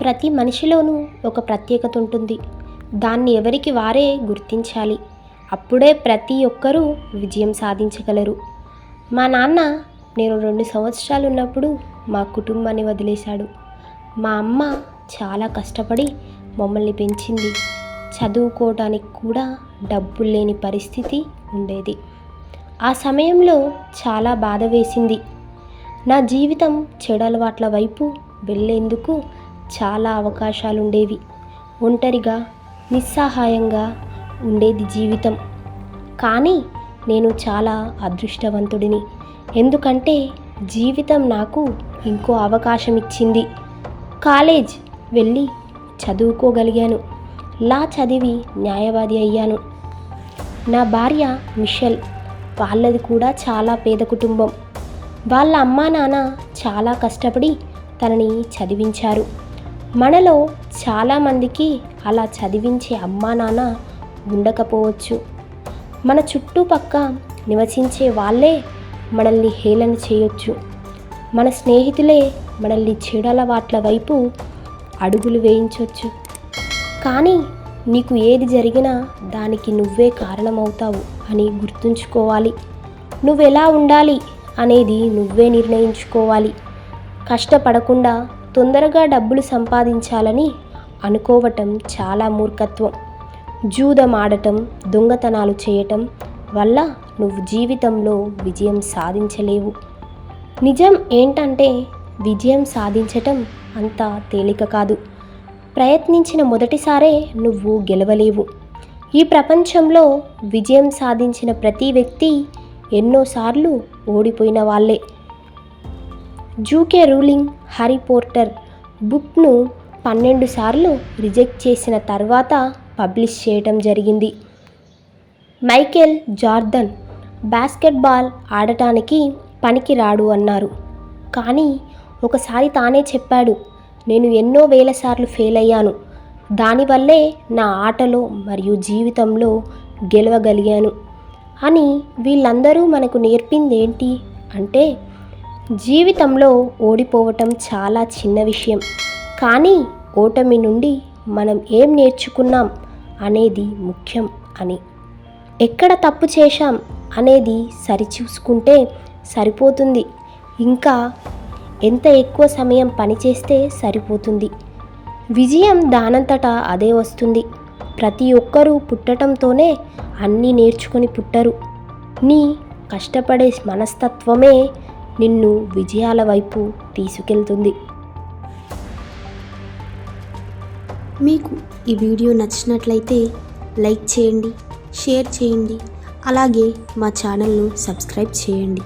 ప్రతి మనిషిలోనూ ఒక ప్రత్యేకత ఉంటుంది. దాన్ని ఎవరికి వారే గుర్తించాలి. అప్పుడే ప్రతి ఒక్కరూ విజయం సాధించగలరు. మా నాన్న నేను 2 సంవత్సరాలు ఉన్నప్పుడు మా కుటుంబాన్ని వదిలేశాడు. మా అమ్మ చాలా కష్టపడి మమ్మల్ని పెంచింది. చదువుకోవడానికి కూడా డబ్బులు లేని పరిస్థితి ఉండేది. ఆ సమయంలో చాలా బాధ వేసింది. నా జీవితం చెడు అలవాట్ల వైపు వెళ్ళేందుకు చాలా అవకాశాలుండేవి. ఒంటరిగా నిస్సహాయంగా ఉండేది జీవితం. కానీ నేను చాలా అదృష్టవంతుడిని. ఎందుకంటే జీవితం నాకు ఇంకో అవకాశం ఇచ్చింది. కాలేజ్ వెళ్ళి చదువుకోగలిగాను. లా చదివి న్యాయవాది అయ్యాను. నా భార్య మిషెల్, వాళ్ళది కూడా చాలా పేద కుటుంబం. వాళ్ళ అమ్మా నాన్న చాలా కష్టపడి తనని చదివించారు. మనలో చాలామందికి అలా చదివించే అమ్మా నాన్న ఉండకపోవచ్చు. మన చుట్టుపక్క నివసించే వాళ్ళే మనల్ని హేళన చేయొచ్చు. మన స్నేహితులే మనల్ని చెడు అలవాట్ల వైపు అడుగులు వేయించవచ్చు. కానీ నీకు ఏది జరిగినా దానికి నువ్వే కారణమవుతావు అని గుర్తుంచుకోవాలి. నువ్వెలా ఉండాలి అనేది నువ్వే నిర్ణయించుకోవాలి. కష్టపడకుండా తొందరగా డబ్బులు సంపాదించాలని అనుకోవటం చాలా మూర్ఖత్వం. జూదం ఆడటం, దొంగతనాలు చేయటం వల్ల నువ్వు జీవితంలో విజయం సాధించలేవు. నిజం ఏంటంటే విజయం సాధించటం అంత తేలిక కాదు. ప్రయత్నించిన మొదటిసారే నువ్వు గెలవలేవు. ఈ ప్రపంచంలో విజయం సాధించిన ప్రతి వ్యక్తి ఎన్నోసార్లు ఓడిపోయిన వాళ్ళే. జూకే రూలింగ్ హ్యారీ పోటర్ బుక్ను 12 సార్లు రిజెక్ట్ చేసిన తర్వాత పబ్లిష్ చేయటం జరిగింది. మైకేల్ జార్దన్ బాస్కెట్బాల్ ఆడటానికి పనికిరాడు అన్నారు. కానీ ఒకసారి తానే చెప్పాడు, నేను ఎన్నో వేల సార్లు ఫెయిల్ అయ్యాను. దానివల్లే నా ఆటలో మరియు జీవితంలో గెలవగలిగాను అని. వీళ్ళందరూ మనకు నేర్పింది ఏంటి అంటే జీవితంలో ఓడిపోవటం చాలా చిన్న విషయం. కానీ ఓటమి నుండి మనం ఏం నేర్చుకున్నాం అనేది ముఖ్యం అని. ఎక్కడ తప్పు చేశాం అనేది సరిచూసుకుంటే సరిపోతుంది. ఇంకా ఎంత ఎక్కువ సమయం పనిచేస్తే సరిపోతుంది. విజయం దానంతటా అదే వస్తుంది. ప్రతి ఒక్కరూ పుట్టడంతోనే అన్నీ నేర్చుకొని పుట్టరు. నీ కష్టపడే మనస్తత్వమే నిన్ను విజయాల వైపు తీసుకెళ్తుంది. మీకు ఈ వీడియో నచ్చినట్లయితే లైక్ చేయండి, షేర్ చేయండి, అలాగే మా ఛానల్ను సబ్స్క్రైబ్ చేయండి.